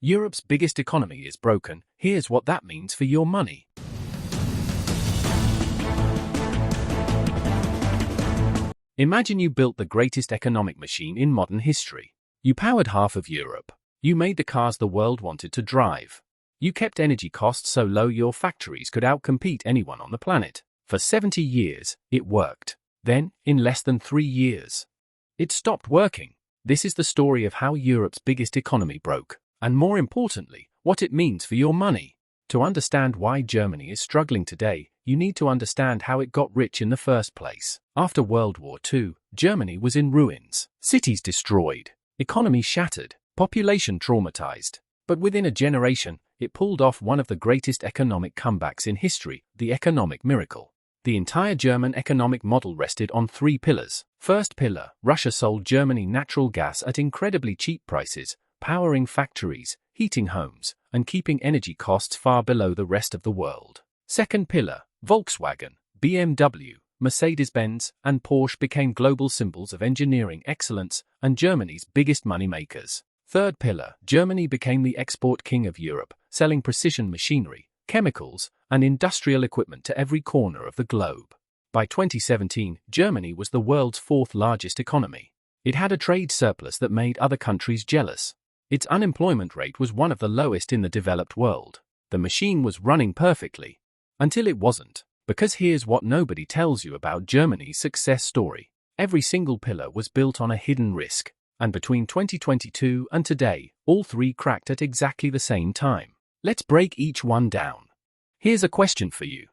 Europe's biggest economy is broken. Here's what that means for your money. Imagine you built the greatest economic machine in modern history. You powered half of Europe. You made the cars the world wanted to drive. You kept energy costs so low your factories could outcompete anyone on the planet. For 70 years, it worked. Then, in less than 3 years, it stopped working. This is the story of how Europe's biggest economy broke, and more importantly, what it means for your money. To understand why Germany is struggling today, you need to understand how it got rich in the first place. After World War II, Germany was in ruins, cities destroyed, economy shattered, population traumatized. But within a generation, it pulled off one of the greatest economic comebacks in history, the economic miracle. The entire German economic model rested on 3 pillars. First pillar, Russia sold Germany natural gas at incredibly cheap prices, powering factories, heating homes, and keeping energy costs far below the rest of the world. Second pillar, Volkswagen, BMW, Mercedes-Benz, and Porsche became global symbols of engineering excellence and Germany's biggest moneymakers. Third pillar, Germany became the export king of Europe, selling precision machinery, chemicals, and industrial equipment to every corner of the globe. By 2017, Germany was the world's 4th largest economy. It had a trade surplus that made other countries jealous. Its unemployment rate was one of the lowest in the developed world. The machine was running perfectly. Until it wasn't. Because here's what nobody tells you about Germany's success story. Every single pillar was built on a hidden risk. And between 2022 and today, all 3 cracked at exactly the same time. Let's break each one down. Here's a question for you.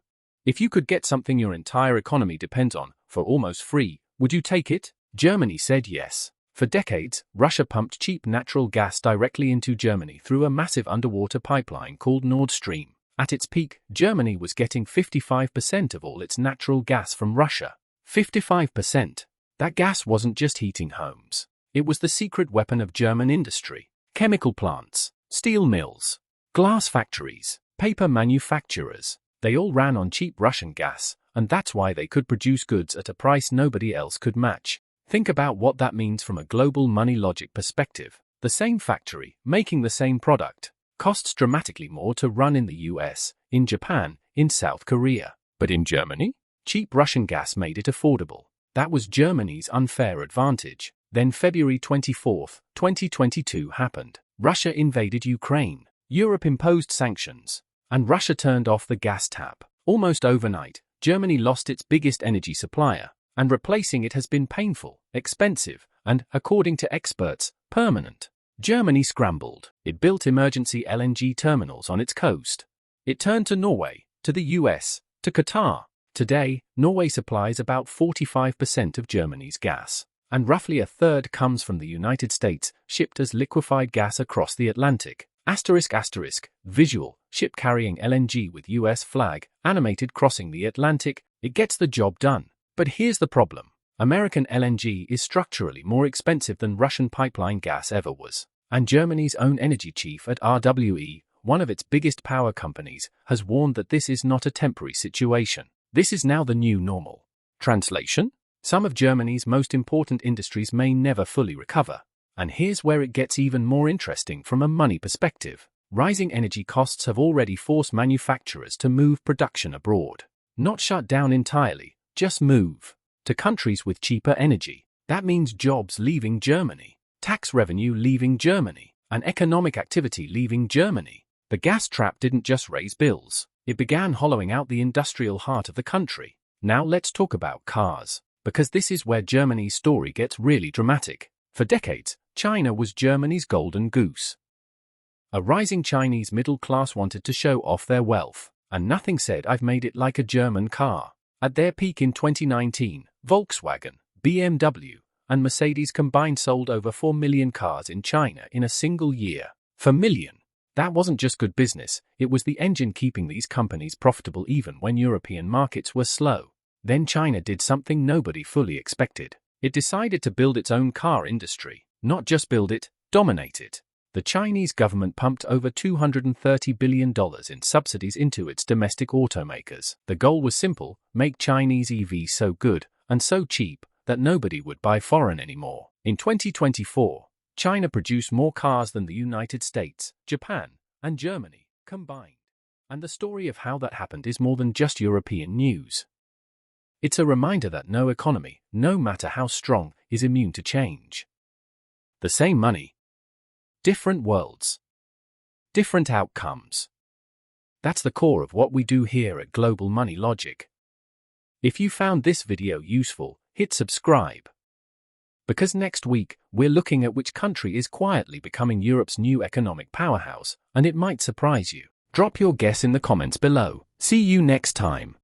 If you could get something your entire economy depends on, for almost free, would you take it? Germany said yes. For decades, Russia pumped cheap natural gas directly into Germany through a massive underwater pipeline called Nord Stream. At its peak, Germany was getting 55% of all its natural gas from Russia. 55%. That gas wasn't just heating homes. It was the secret weapon of German industry. Chemical plants, steel mills, glass factories, paper manufacturers. They all ran on cheap Russian gas, and that's why they could produce goods at a price nobody else could match. Think about what that means from a global money logic perspective. The same factory, making the same product, costs dramatically more to run in the US, in Japan, in South Korea. But in Germany, cheap Russian gas made it affordable. That was Germany's unfair advantage. Then February 24, 2022 happened. Russia invaded Ukraine. Europe imposed sanctions. And Russia turned off the gas tap. Almost overnight, Germany lost its biggest energy supplier. And replacing it has been painful, expensive, and, according to experts, permanent. Germany scrambled. It built emergency LNG terminals on its coast. It turned to Norway, to the US, to Qatar. Today, Norway supplies about 45% of Germany's gas. And roughly a third comes from the United States, shipped as liquefied gas across the Atlantic. Visual, ship carrying LNG with US flag, animated crossing the Atlantic, it gets the job done. But here's the problem. American LNG is structurally more expensive than Russian pipeline gas ever was. And Germany's own energy chief at RWE, one of its biggest power companies, has warned that this is not a temporary situation. This is now the new normal. Translation? Some of Germany's most important industries may never fully recover. And here's where it gets even more interesting from a money perspective. Rising energy costs have already forced manufacturers to move production abroad. Not shut down entirely, just move. To countries with cheaper energy. That means jobs leaving Germany, tax revenue leaving Germany, and economic activity leaving Germany. The gas trap didn't just raise bills. It began hollowing out the industrial heart of the country. Now let's talk about cars. Because this is where Germany's story gets really dramatic. For decades, China was Germany's golden goose. A rising Chinese middle class wanted to show off their wealth, and nothing said I've made it like a German car. At their peak in 2019, Volkswagen, BMW, and Mercedes combined sold over 4 million cars in China in a single year. For million. That wasn't just good business, it was the engine keeping these companies profitable even when European markets were slow. Then China did something nobody fully expected. It decided to build its own car industry. Not just build it, dominate it. The Chinese government pumped over $230 billion in subsidies into its domestic automakers. The goal was simple: make Chinese EVs so good and so cheap that nobody would buy foreign anymore. In 2024, China produced more cars than the United States, Japan, and Germany combined. And the story of how that happened is more than just European news. It's a reminder that no economy, no matter how strong, is immune to change. The same money, different worlds, different outcomes. That's the core of what we do here at Global Money Logic. If you found this video useful, hit subscribe. Because next week, we're looking at which country is quietly becoming Europe's new economic powerhouse, and it might surprise you. Drop your guess in the comments below. See you next time.